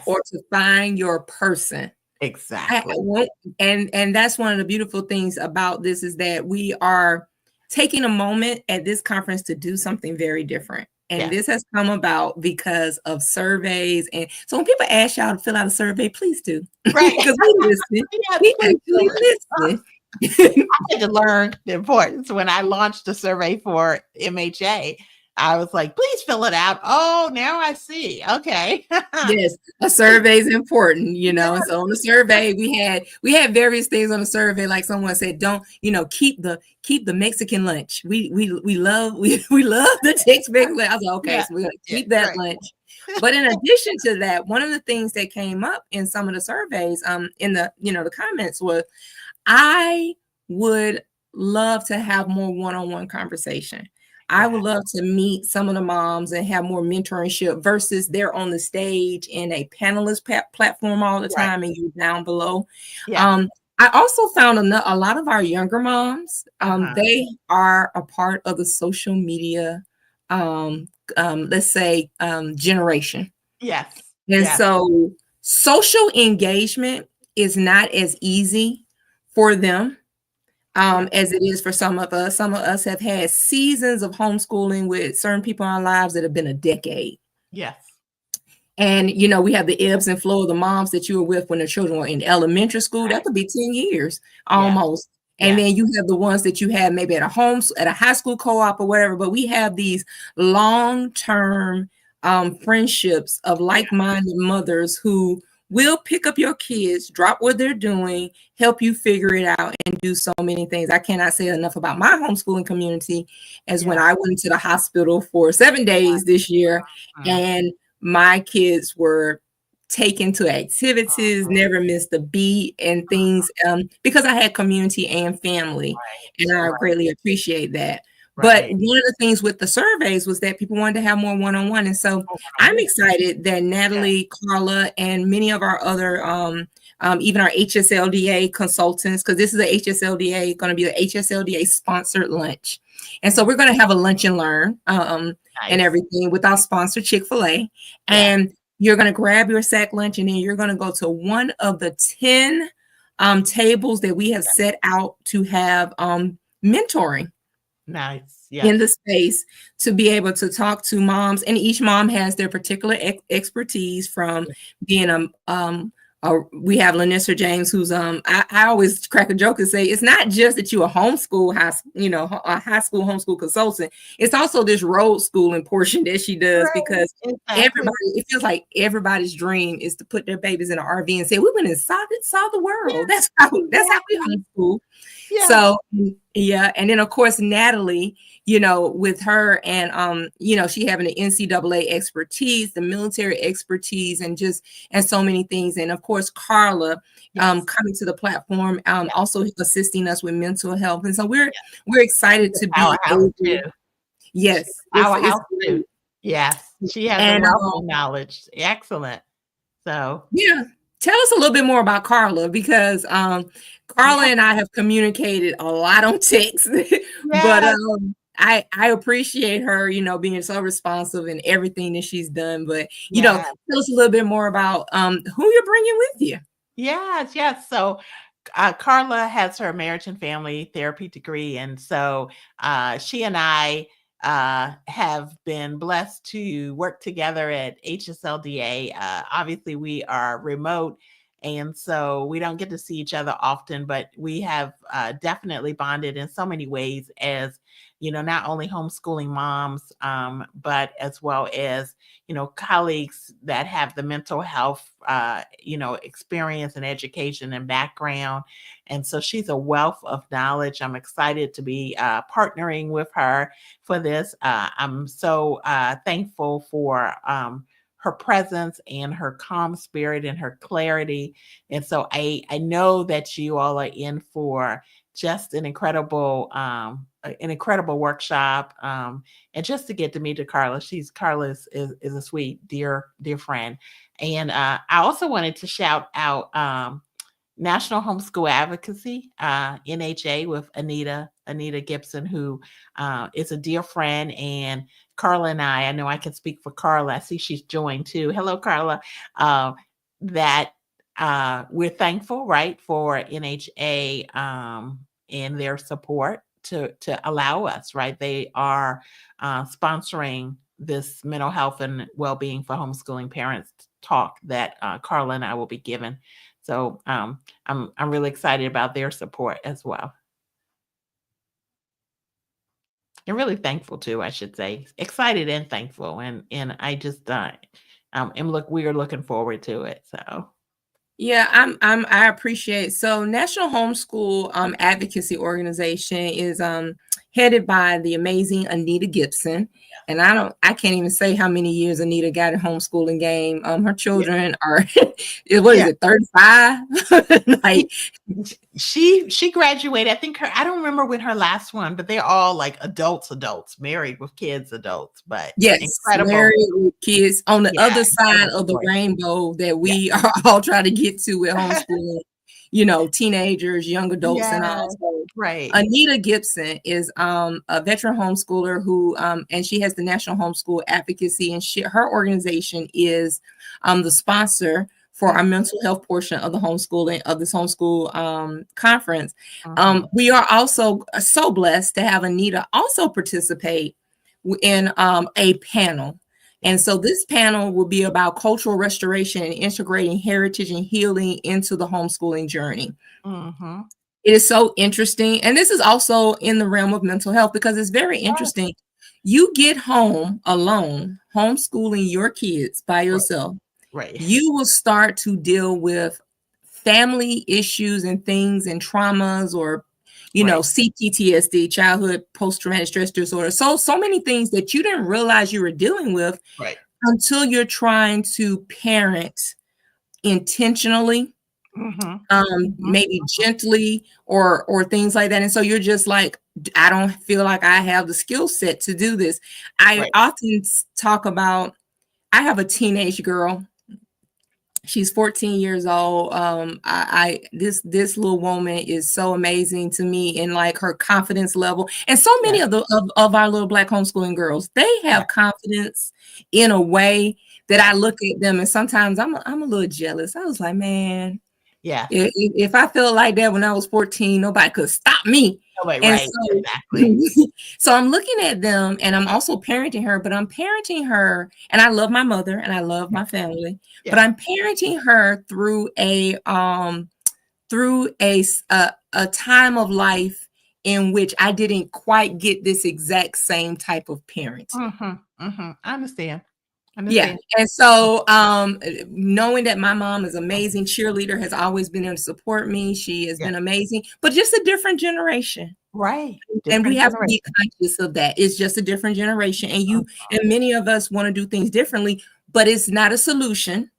or to find your person. Exactly. And that's one of the beautiful things about this is that we are taking a moment at this conference to do something very different. And this has come about because of surveys. And so when people ask y'all to fill out a survey, please do. Right. Because we listen. We actually listen. I had to learn the importance when I launched the survey for MHA. I was like, please fill it out. Oh, now I see. Okay. Yes, a survey is important, Yeah. and so on the survey we had various things on the survey, like someone said, don't, keep the Mexican lunch. We love we love the Tex-Mex lunch. I was like, okay, Yeah. so we're gonna Yeah. keep that Right. lunch. But in addition to that, one of the things that came up in some of the surveys, in the comments was, I would love to have more one-on-one conversation. I Yeah. would love to meet some of the moms and have more mentorship versus they're on the stage in a panelist platform all the Right. time and you're down below. Yeah. Um, I also found a lot of our younger moms, they are a part of the social media, let's say, generation. Yes. And Yes. so social engagement is not as easy for them, Yeah. as it is for some of us. Some of us have had seasons of homeschooling with certain people in our lives that have been a decade. Yes. And, we have the ebbs and flow of the moms that you were with when the children were in elementary school. That Right. could be 10 years Yeah. almost. And Yeah. then you have the ones that you had maybe at a high school co-op or whatever. But we have these long-term friendships of like-minded mothers who will pick up your kids, drop what they're doing, help you figure it out, and do so many things. I cannot say enough about my homeschooling community as when Yeah. I went to the hospital for 7 days this year, Mhm. and my kids were taken to activities, Mhm. never missed a beat and things, because I had community and family, Right. and I Right. greatly appreciate that. But Right. one of the things with the surveys was that people wanted to have more one-on-one, and so Oh, I'm one-on-one. excited that Yeah. Natalie, Carla, and many of our other, even our HSLDA consultants, because this is a HSLDA, going to be a HSLDA sponsored lunch. And so we're going to have a lunch and learn, and Nice. everything with our sponsor, Chick-fil-A. Yeah. And you're going to grab your sack lunch, and then you're going to go to one of the 10 tables that we have set out to have mentoring Nice. in the Yes. space, to be able to talk to moms, and each mom has their particular expertise, from being we have Lanissa James, who's I always crack a joke and say it's not just that you're a a high school homeschool consultant. It's also this road schooling portion that she does, Right. because Exactly. it feels like everybody's dream is to put their babies in an RV and say we went and saw the world. Yeah. That's how we Exactly. homeschool. Yeah. So yeah, and then of course Natalie, with her, and she having the NCAA expertise, the military expertise, and so many things, and of course Carla, Yes. coming to the platform, Yeah. also assisting us with mental health, and so we're Yeah. excited to be Powerhouse able. too. She's Yes, a it's powerhouse too. great. Yes. She has a And wealth of knowledge. Excellent. So yeah, tell us a little bit more about Carla, because Carla yeah. and I have communicated a lot on text, but Yes. I appreciate her, being so responsive in everything that she's done. But Yeah. tell us a little bit more about who you're bringing with you. Yes. Yes. So Carla has her marriage and family therapy degree. And so she and I have been blessed to work together at HSLDA. Obviously, we are remote. And so we don't get to see each other often, but we have definitely bonded in so many ways as, not only homeschooling moms, but as well as, colleagues that have the mental health, experience and education and background. And so she's a wealth of knowledge. I'm excited to be partnering with her for this. I'm so thankful for her presence and her calm spirit and her clarity. And so I know that you all are in for just an incredible workshop. And just to get to meet Carla, Carla is a sweet, dear friend. And I also wanted to shout out National Homeschool Advocacy, NHA, with Anita Gibson, who is a dear friend. And Carla and I know I can speak for Carla. I see she's joined too. Hello, Carla. That we're thankful, right, for NHA and their support to allow us, right? They are sponsoring this mental health and well-being for homeschooling parents talk that Carla and I will be giving. So I'm really excited about their support as well. And really thankful too, I should say. Excited and thankful. And I just we are looking forward to it. So Yeah, I appreciate. So National Homeschool Advocacy Organization is headed by the amazing Anita Gibson. And I can't even say how many years Anita got in homeschooling game. Her yeah. children are, what is Yeah. it, 35? Like, She graduated. I don't remember when her last one, but they're all like adults, married with kids, adults, but yes, incredible. married with kids on the Yeah, other side incredible of the story. rainbow that Yeah. we are all trying to get to with homeschooling, teenagers, young adults, and all. Yes, So right. Anita Gibson is a veteran homeschooler who, and she has the National Homeschool Advocacy, and her organization is the sponsor for our mental health portion of the homeschooling of this homeschool conference. We are also so blessed to have Anita also participate in a panel. And so this panel will be about cultural restoration and integrating heritage and healing into the homeschooling journey. It is so interesting. And this is also in the realm of mental health because it's very interesting. You get home alone, homeschooling your kids by yourself. Right. You will start to deal with family issues and things and traumas or CPTSD, childhood post-traumatic stress disorder. So many things that you didn't realize you were dealing with until you're trying to parent intentionally, maybe gently or things like that. And so you're just like, I don't feel like I have the skill set to do this. I often talk about, I have a teenage girl. She's 14 years old. This little woman is so amazing to me in like her confidence level. And so many of our little Black homeschooling girls, they have confidence in a way that I look at them and sometimes I'm a little jealous. I was like, man, if I felt like that when I was 14, nobody could stop me. So I'm looking at them and I'm also parenting her, but I'm parenting her and I love my mother and I love my family, but I'm parenting her through a time of life in which I didn't quite get this exact same type of parenting. I understand. Yeah. And so knowing that my mom is amazing cheerleader, has always been there to support me. She has been amazing, but just a different generation. Right. And we have to be conscious of that. It's just a different generation. And many of us want to do things differently, but it's not a solution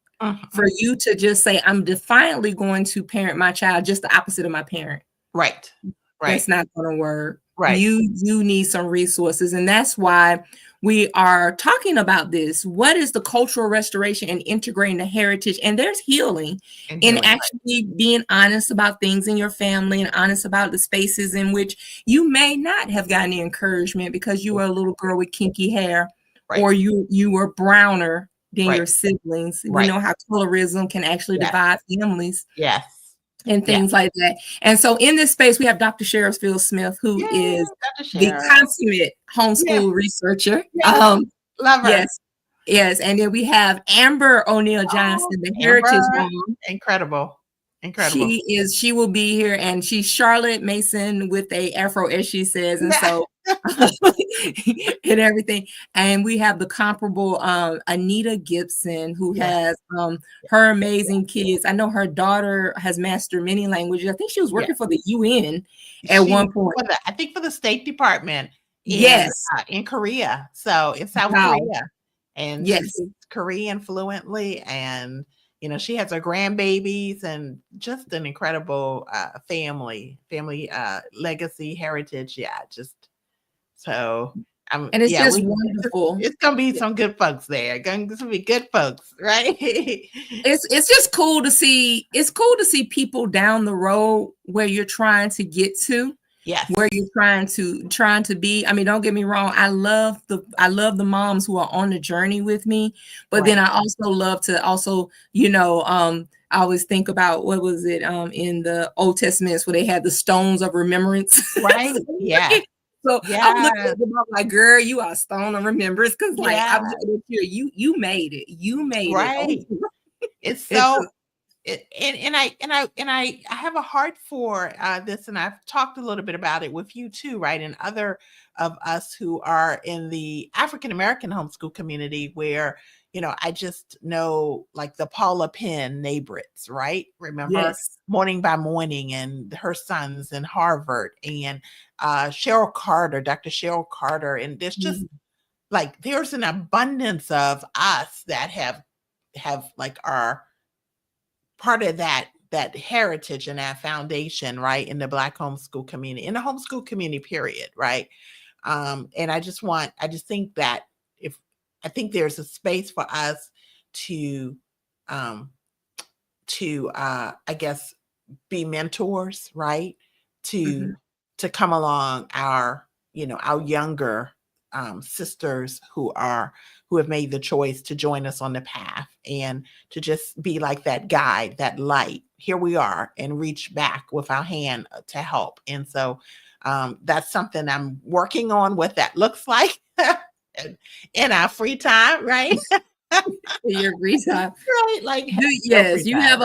for you to just say, I'm defiantly going to parent my child just the opposite of my parent. Right. That's not going to work. Right. You need some resources. And that's why we are talking about this. What is the cultural restoration and integrating the heritage? And there's healing in actually being honest about things in your family and honest about the spaces in which you may not have gotten the encouragement because you were a little girl with kinky hair or you were browner than your siblings. We know how colorism can actually divide families. Yes. And things like that. And so in this space, we have Dr. Sherrill Smith, who is the consummate homeschool researcher. Love her. Yes. And then we have Amber O'Neill Johnson, the heritage mom. Incredible. She will be here, and she's Charlotte Mason with a afro, as she says. And so and everything. And we have the comparable Anita Gibson, who has her amazing kids. I know her daughter has mastered many languages. I think she was working for the UN at one point. I think for the State Department in Korea. So in South Korea. And she speaks Korean fluently, and she has her grandbabies and just an incredible family legacy, heritage. So and it's just wonderful. It's gonna be some good folks there. It's gonna be good folks, right? It's just cool to see. It's cool to see people down the road where you're trying to get to. Yes. Where you're trying to be. I mean, don't get me wrong. I love the moms who are on the journey with me, but then I also love to I always think about, what was it in the Old Testaments where they had the stones of remembrance. Right. Yeah. So I'm looking at them, I'm like, girl, you are stone of remembrance. Cause like I'm looking at you made it. You made it. It's I have a heart for this, and I've talked a little bit about it with you too, right? And other of us who are in the African American homeschool community, where I just know like the Paula Penn neighbors, right? Remember Yes. Morning by Morning and her sons in Harvard, and Cheryl Carter, Dr. Cheryl Carter, and there's just like there's an abundance of us that have like our part of that heritage and that foundation, right, in the Black homeschool community, in the homeschool community, period, right? And I just think that if I think there's a space for us to I guess be mentors, right? To come along our our younger sisters who have made the choice to join us on the path, and to just be like that guide, that light. Here we are, and reach back with our hand to help. And so that's something I'm working on, what that looks like in our free time, right? Your free time. Right, like Yes, you have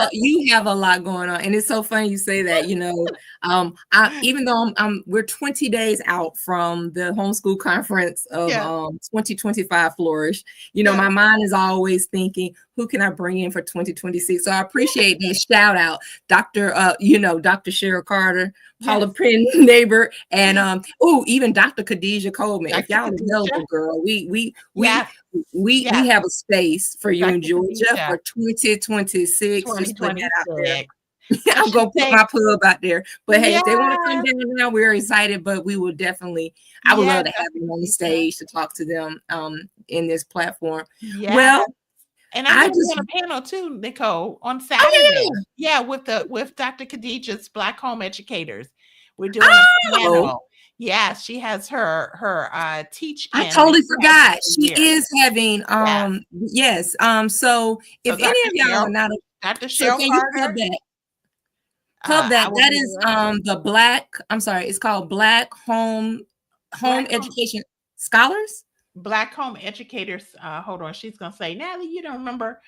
a lot going on, and it's so funny you say that. Even though we're 20 days out from the homeschool conference of 2025 Flourish. My mind is always thinking, who can I bring in for 2026? So I appreciate that shout out, Dr. Dr. Cheryl Carter, Paula Penn neighbor, and even Dr. Khadijah Coleman. If y'all are available, girl, we have a space for you in Georgia for 2026. Just putting that out there. I'm gonna put my pub out there. But hey, if they want to come down now, we're excited. But we will definitely, I would love to have them on the stage to talk to them in this platform. Yeah. Well, and I'm going to be on a panel too, Nicole, on Saturday. With Dr. Khadijah's Black Home Educators. We're doing a panel. Yeah, she has her teach. I totally forgot. She is having yes. So if any of y'all are not Dr. Cheryl Carter, that is the Black. I'm sorry, it's called Black Home Education Scholars. Black Home Educators. Hold on, she's gonna say, Natalie, you don't remember?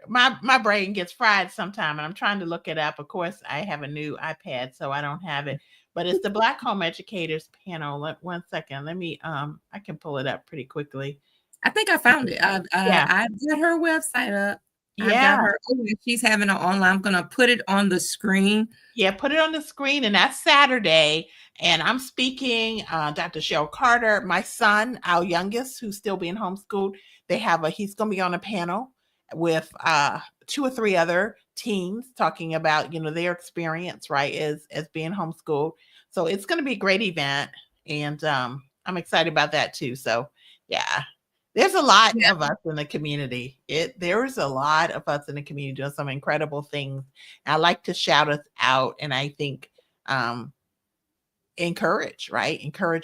My brain gets fried sometime, and I'm trying to look it up. Of course, I have a new iPad, so I don't have it. But it's the Black Home Educators panel. One second, let me. I can pull it up pretty quickly. I think I found it. I've got her website up. Yeah, she's having an online. I'm gonna put it on the screen. Yeah, put it on the screen, and that's Saturday. And I'm speaking. Dr. Cheryl Carter, my son, our youngest, who's still being homeschooled. He's gonna be on a panel with 2 or 3 other teens talking about their experience, right, as being homeschooled. So it's gonna be a great event, and I'm excited about that too. So yeah. There's a lot of us in the community. There's a lot of us in the community doing some incredible things. And I like to shout us out, and I think encourage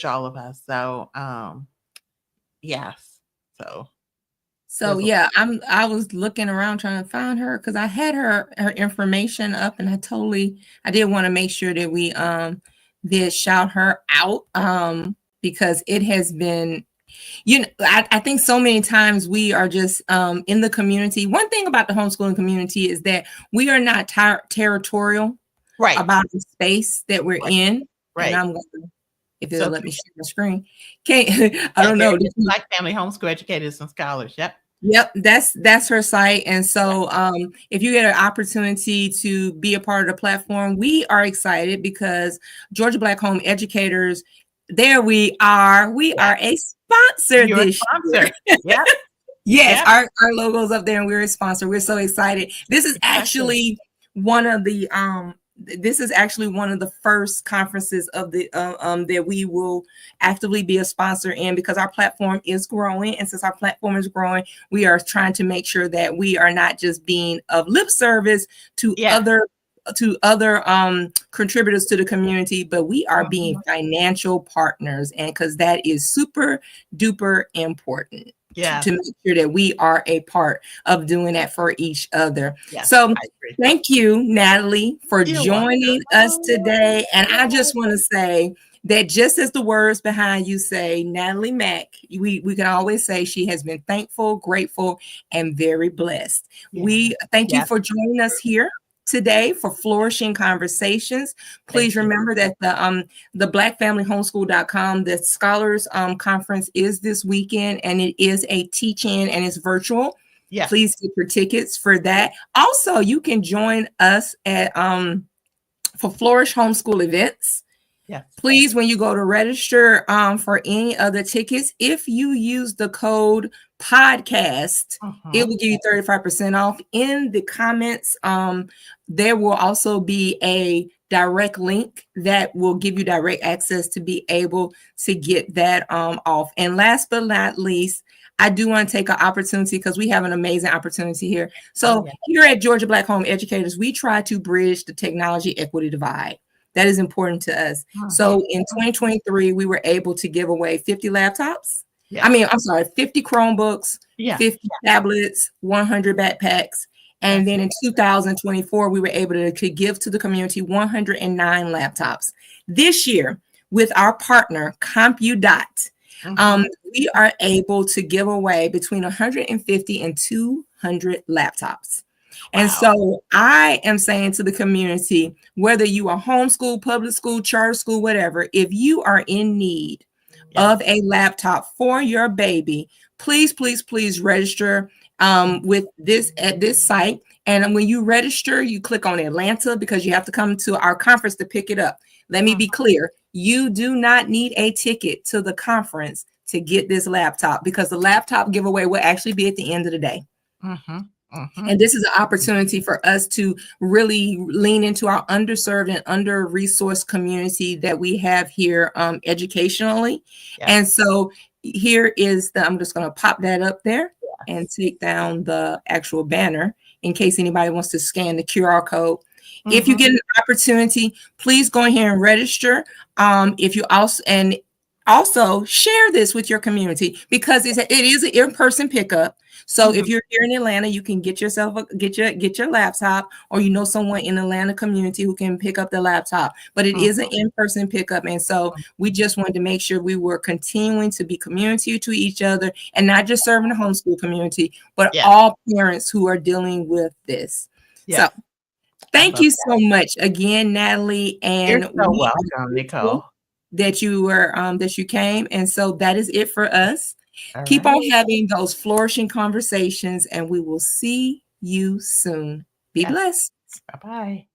all of us. So yes. So yeah, I was looking around trying to find her because I had her information up, and I did want to make sure that we did shout her out because it has been. I think so many times we are just in the community. One thing about the homeschooling community is that we are not territorial about the space that we're in. Right. And I'm going to, if it'll let me share the screen. I don't know. Black Family Homeschool Educators and Scholars. Yep, that's her site. And so if you get an opportunity to be a part of the platform, we are excited because Georgia Black Home Educators, there we are. We are a sponsor this year. Yeah. Yes, our logo's up there, and we're a sponsor. We're so excited. This is actually one of the first conferences of the that we will actively be a sponsor in, because our platform is growing. And since our platform is growing, we are trying to make sure that we are not just being of lip service to other contributors to the community, but we are being financial partners, and because that is super duper important to make sure that we are a part of doing that for each other. So thank you, Natalie, for joining us today. And I just want to say that just as the words behind you say, Natalie Mack, we can always say she has been thankful, grateful, and very blessed. We thank you for joining us here today for Flourishing Conversations. Please remember that the blackfamilyhomeschool.com, the Scholars Conference is this weekend, and it is a teach-in and it's virtual. Yes. Please get your tickets for that. Also, you can join us at for Flourish Homeschool events. Yes. Please, when you go to register for any other tickets, if you use the code podcast, it will give you 35% off. In the comments, there will also be a direct link that will give you direct access to be able to get that off. And last but not least, I do want to take an opportunity because we have an amazing opportunity here. So here at Georgia Black Home Educators, we try to bridge the technology equity divide. That is important to us. So in 2023, we were able to give away 50 laptops. Yes. I mean, I'm sorry, 50 Chromebooks, 50 tablets, 100 backpacks. And then in 2024, we were able to give to the community 109 laptops. This year, with our partner, CompuDot, we are able to give away between 150 and 200 laptops. And so I am saying to the community, whether you are homeschool, public school, charter school, whatever, if you are in need of a laptop for your baby, please, please, please register with this at this site. And when you register, you click on Atlanta because you have to come to our conference to pick it up. Let me be clear. You do not need a ticket to the conference to get this laptop because the laptop giveaway will actually be at the end of the day. And this is an opportunity for us to really lean into our underserved and under-resourced community that we have here educationally. And so here is I'm just going to pop that up there and take down the actual banner in case anybody wants to scan the QR code. If you get an opportunity, please go ahead and register. If you also share this with your community because it is an in-person pickup. So if you're here in Atlanta, you can get yourself get your laptop, or you know someone in the Atlanta community who can pick up the laptop. But it is an in-person pickup, and so we just wanted to make sure we were continuing to be community to each other and not just serving the homeschool community, but all parents who are dealing with this. So thank you so much again, Natalie, and you're so welcome, Nicole. That you came, and so that is it for us. Keep on having those flourishing conversations, and we will see you soon. Be blessed. Bye-bye.